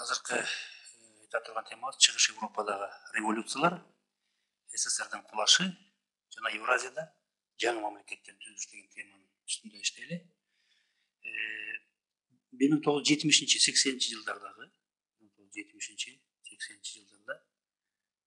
Азыркы айта турган темабыз Чыгыш Европадагы революциялар, СССРдин кулашы жана Евразияда жаңы мамлекеттин түзүлүшү деген теманын үстүндө иштейли. 1970-80 жылдардагы 1970-80 жылдарда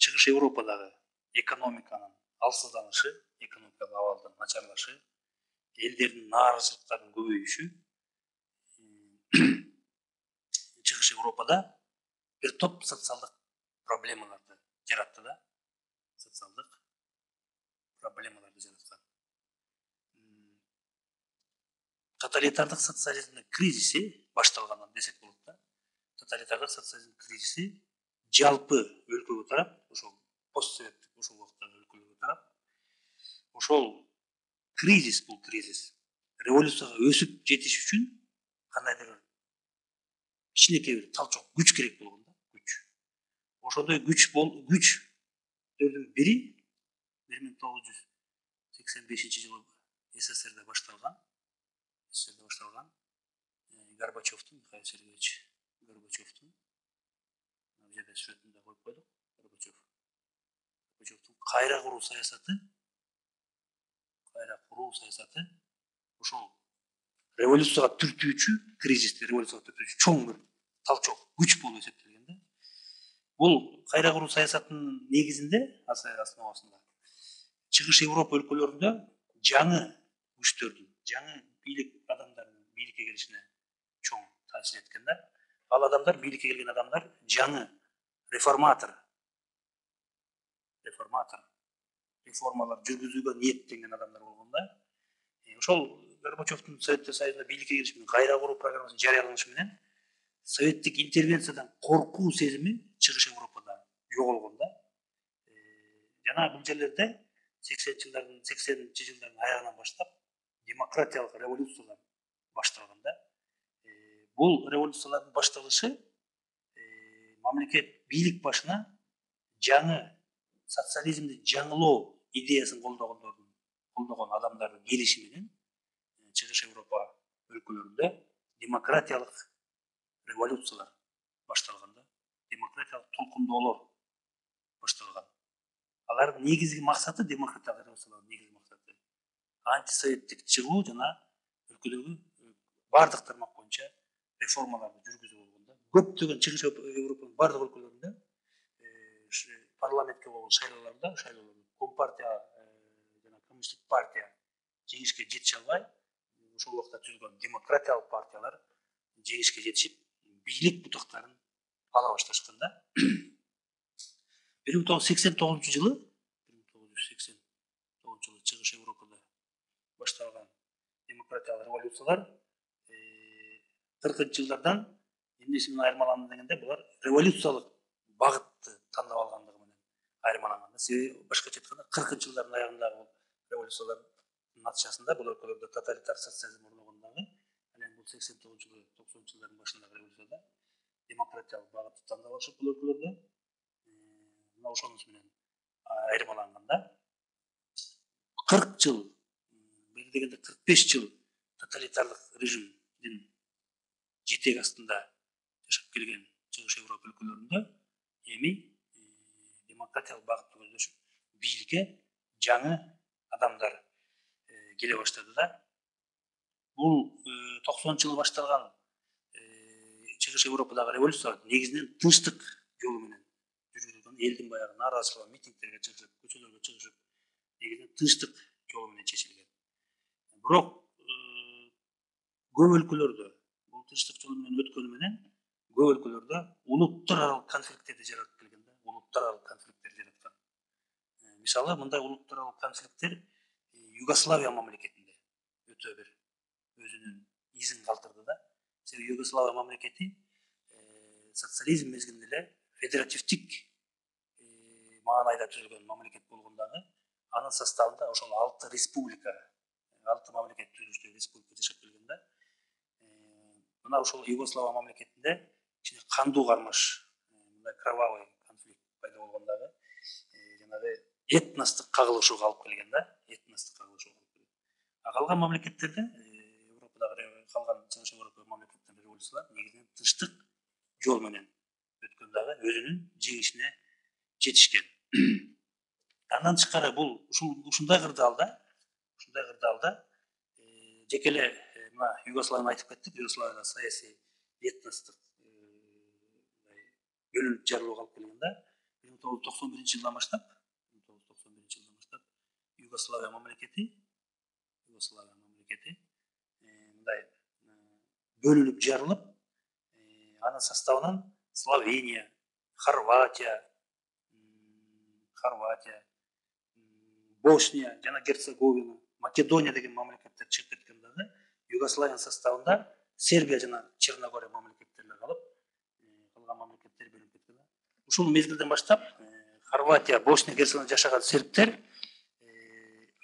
Чыгыш Европадагы экономиканын алсызданышы, экономикалык абалдын начарлашы, элдердин нааразычылыктарынын көбөйүшү Чыгыш Европада bir топ социалдык проблемаларды жаратты да, социалдык проблемаларды жараткан. Тоталитардык социализмдин кризиси башталгандан десек болот да. Тоталитардык социализм кризиси жалпы өлкөгө тарап, ошол постсоветтик ошол убакыттагы өлкөлөргө тарап, ошол кризис бул кризис революцияга өсүп жетиш үчүн кандайдыр кичинекей бир талчок күч керек болгон да, күч. Ошондой күчтөрдүн бири 1985 жылы СССРде башталган Горбачевдун, Михаил Сергеевич Горбачевдун, бул жерде сүрөтүн да коюп койдук. Горбачевдун кайра куруу саясаты ошол революцияга түртүүчү, кризисти революцияга түртүүчү чоң бир талчок күч болуп эсептелген да. Бул кайра куруу саясатынын негизинде, основасында Чыгыш Европа өлкөлөрүндө жаңы күчтөрдүн, жаңы бийлик адамдарынын бийликке келишине чоң таасир эткен да. Ал адамдар, бийликке келген адамдар жаңы реформалар жүргүзүүгө ниеттенген адамдар болгон да. Ошол Горбачевдун Советтер Союзунда бийликке келиши менен, кайра куруу программасынын жарыяланышы менен советтик интервенциядан коркуу сезими Чыгыш Европада жоголгон да. Жана бул жерлерде 80-чы жылдардын аягынан баштап демократиялык революциялар башталган да. Бул революциялардын башталышы мамлекет бийлик башына жаңы социализмди жаңылоо идеясын колдогон адамдардын келиши менен Чыгыш Европа өлкөлөрүндө демократиялык революциялар башталган да. Демократиялык толкундоолор башталган. Алардын негизги максаты, демократиялык революциялардын негизги максаты антисоветтик чыгуу жана өлкөдөгү бардык тармак боюнча реформаларды жүргүзүү болгон да. Көптөгөн Чыгыш Европанын бардык өлкөлөрүндө парламентке болгон шайлоолордо Компартия жана Коммунисттик партия жеңишке жетише албай, ошол убакта түзүлгөн демократиялык партиялар жеңишке жетишип, бийлик бутактарын ала башташкан да. 1989 жылы Чыгыш Европада башталган демократиялык революциялар 40 жылдардан эмнеси менен айырмаланды дегенде, булар революциялык багытты тандап алгандыгы менен айырмаланган. Себеби башкача айтканда 40 жылдардын аягындагы революциялардын натыйжасында бул өлкөлөрдө тоталитар социализм орногон дагы, анан бул 89 жылы 90 жылдардын башындагы революцияда демократиялык багытты тандап алышып бул өлкөлөрдө мына ошонусу менен айырмаланган да. 40 жыл, бир дегенде 45 жыл тоталитардык режимдин жетеги астында жашап келген Чыгыш Европа өлкөлөрүндө эми демократиялык багытты көздөшүп, бийликке жаңы адамдар келе баштады да. Бул 90-жылы башталган Чыгыш Европадагы революция негизинен тынчтык жолу менен жүргүзүлгөн, элдин баягы нааразычылыгы митингтерге чыгышып, көчөлөргө чыгышып, негизинен тынчтык жолу менен чечилген. Бирок көп өлкөлөрдө бул тынчтык жолу менен өткөнү менен көп өлкөлөрдө улуттар аралык конфликттерди жаратып келген да. Улуттар аралык конфликттер жараткан. Мисалы, мындай улуттар аралык конфликттер Югославия мамлекетинде өтө бир өзүнүн изин калтырды да. Себеби Югославия мамлекети социализм мезгилинде эле федеративдик маанайда түзүлгөн мамлекет болгон дагы, анын составында ошол 6 республика, 6 мамлекет түзүлүштө республика жашап келген да. Мына ошол Югославия мамлекетинде кичине кандуу кармаш, мындай кровавый конфликт пайда болгон дагы, жанагы этностук кагылышууга алып келген да, калган мамлекеттерде Европадагы калган Чыгыш Европа мамлекеттеринде революциялар негизинен тынчтык жол менен өткөн дагы өзүнүн жеңишине жетишкен. Андан тышкары бул ушундай кырдаалда жеке эле мына Югославияны айтып кеттик. Югославияда саясий этностук бөлүнүп жарылууга алып келгенде 1991 жылдан баштап Югославия мамлекети мындай бөлүнүп жарылып, анын составынан Словения, Хорватия, Босния жана Герцеговина, Македония деген мамлекеттер чыгып кеткен дагы Югославиянын составында Сербия жана Черногория мамлекеттери калып, калган мамлекеттер бөлүнүп кеткен. Ушул мезгилден баштап Хорватия, Босния, Герцеговинада жашаган сербтер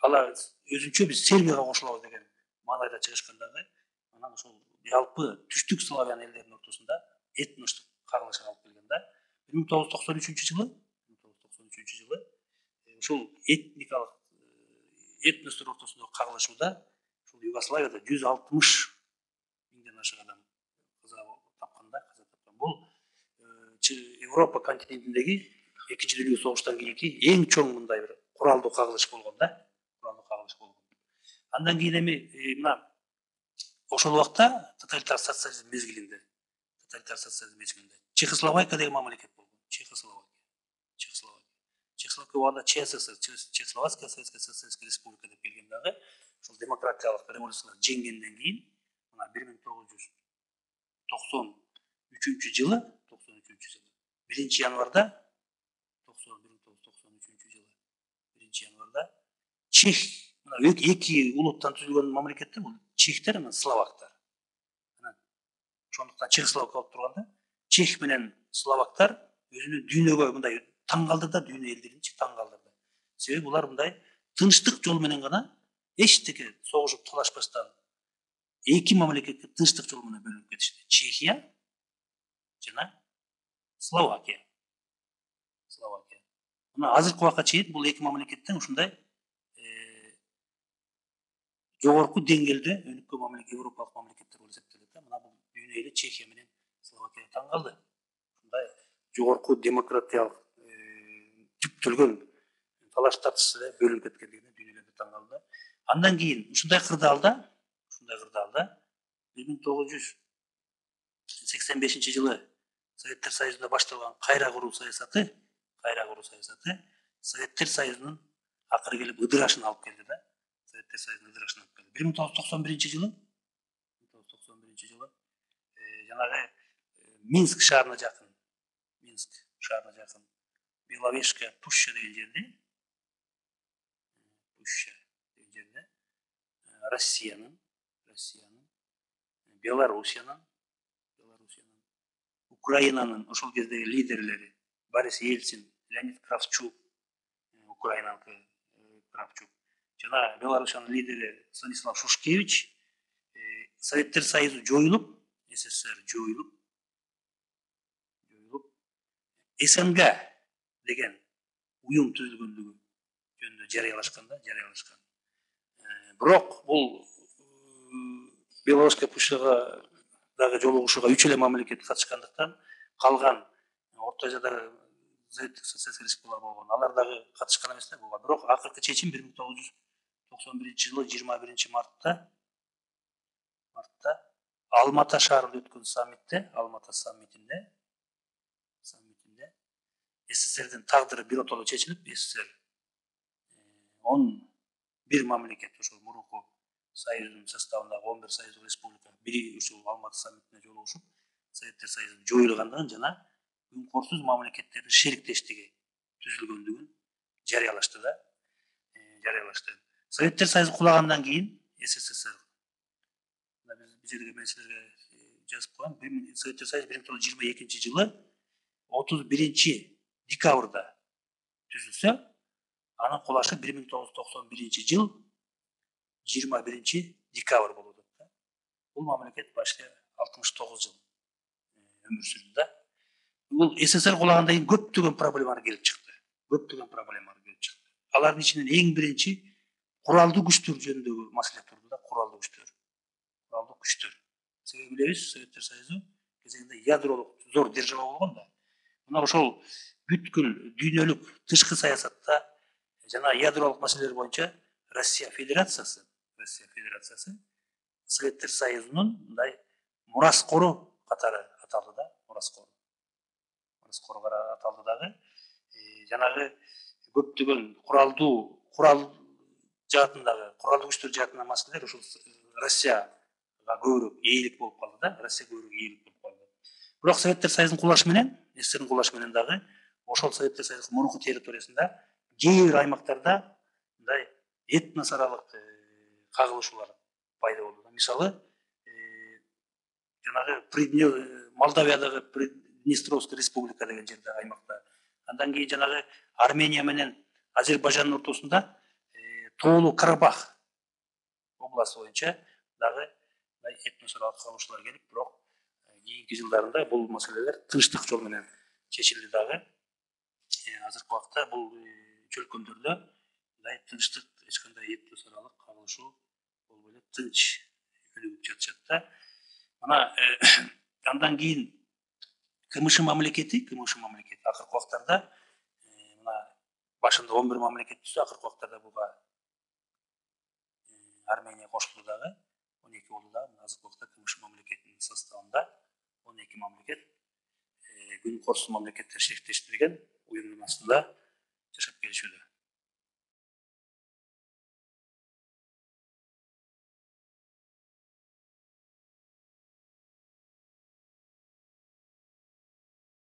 алар өзүнчө биз Сербияга кошулабыз деген маанайда чыгышкан дагы, анан ошол жалпы түштүк славян элдеринин ортосунда этностук кагылышка алып келген да. 1993 жылы ушул этностор ортосундагы кагылышууда ушул Югославияда 160 миңден ашык адам каза тапкан. Бул Европа континентиндеги экинчи дүйнөлүк согуштан кийинки эң чоң мындай бир куралдуу кагылыш болгон да. Андан кийин эми мына ошол убакта тоталитар социализм мезгилинде Чехословакия деген мамлекет болгон. Чехословакия убагында ЧССР, Чехословацкая Советская Социалистическая Республика деп келген дагы ошол демократиялык революциялар жеңгенден кийин мына 1993 жылы 1 январда Чех эки улуттан түзүлгөн мамлекеттер бул чехтер менен словактар. Ошондуктан Чехословак болуп турганда чех менен словактар өзүнүн дүйнөгө мындай таң калдырды, дүйнө элдеринчи таң калдырды. Себеби булар мындай тынчтык жол менен гана эчтеке согушуп талашпастан эки мамлекетке тынчтык жол менен бөлүнүп кетишти. Чехия жана Словакия. Мына азыркы убакка чейин бул эки мамлекеттен ушундай жогорку деңгээлде өнүккөн мамлекет, европалык мамлекеттер болуп эсептелет. Мына бул дүйнө эли Чехия менен Словакия таң калды. Ушундай жогорку демократиялык түптөлгөн талаш тартышта бөлүнүп кеткендигине дүйнө эли таң калды. Андан кийин ушундай кырдаалда 1985 жылы Советтер Союзунда башталган кайра куруу саясаты Советтер Союзунун акыры келип ыдырашына алып келди да. 1991 жылы жанагы Минск шаарына жакын Беловежская пуща деген жерде Россиянын, Белоруссиянын, Украинанын ошол кездеги лидерлери Борис Ельцин, Леонид Кравчук, жана Белоруссиянын лидери Станислав Шушкевич Советтер Союзу жоюлуп, СССР жоюлуп, СНГ деген уюм түзүлгөндүгү жөнүндө жарыялашкан. Бирок бул Беловежская пущага дагы жолугушууга 3 эле мамлекет катышкандыктан калган Орто Азиядагы Советтик Социалистик Республикалар болгон. Алар дагы катышкан эмес да буга. Бирок акыркы чечим 1991 жылы 21 мартта Алмата шаарында өткөн саммитинде СССРдин тагдыры биротоло чечилип, СССР 11 мамлекет ошол мурунку Союздун составындагы 11 союздук республика бири ушул Алматы саммитине жолугушуп, Советтер Союзу жоюлгандыгын жана үн-корсуз мамлекеттердин шериктештиги түзүлгөндүгүн жарыялашты. Советтер Союзу кулагандан кийин СССР биз жерге менсилерге жазып койгон. Советтер Союзу 1922 жылы 31 декабрда түзүлсө, анын кулашы 1991 жыл 21 декабрь болуп атат. Бул мамлекет почти 69 жыл өмүр сүрдү да. Бул СССР кулагандан кийин көптөгөн проблемалар келип чыкты. Алардын ичинен эң биринчи куралдуу күчтөр жөнүндөгү маселе турду да, куралдуу күчтөр. Себеби билебиз, Советтер Союзу кезегинде ядролук зор держава болгон да. Мына ошол бүткүл дүйнөлүк тышкы саясатта жана ядролук маселелер боюнча Россия Федерациясы Советтер Союзунун мындай мураскору катары аталды да, мураскору аталды дагы. Жанагы көптөгөн курал жаатындагы куралдуу күчтөр жаатындагы маселелер ушул Россияга көбүрөөк ээлик болуп калды да, Россия көбүрөөк ээлик болуп калды. Бирок Советтер Союзунун кулашы менен, СССРдин кулашы менен дагы ошол Советтер Союзунун мурунку территориясында кээ бир аймактарда мындай этнос аралык кагылышуулар пайда болду. Мисалы, жанагы Молдавиядагы Приднестровская республика деген жерде аймакта, андан кийин жанагы Армения менен Азербайжандын ортосунда Тоолуу Карабах областы боюнча дагы этнос аралык кагылышуулар келип, бирок кийинки жылдарында бул маселелер тынчтык жол менен чечилди дагы. Азыркы убакта бул чөлкөндөрдө мындай тынчтык, эч кандай этнос аралык кагылышуу болбой эле тынч өнүгүп жатышат да. Мына андан кийин КМШ мамлекети акыркы убактарда мына башында 11 мамлекет түзүп, акыркы убактарда буга Армения кошулду дагы, 12 болду дагы. Азыркы убакта КМШ мамлекетинин составында 12 мамлекет күн корсун мамлекеттер шектештирген уюмдун астында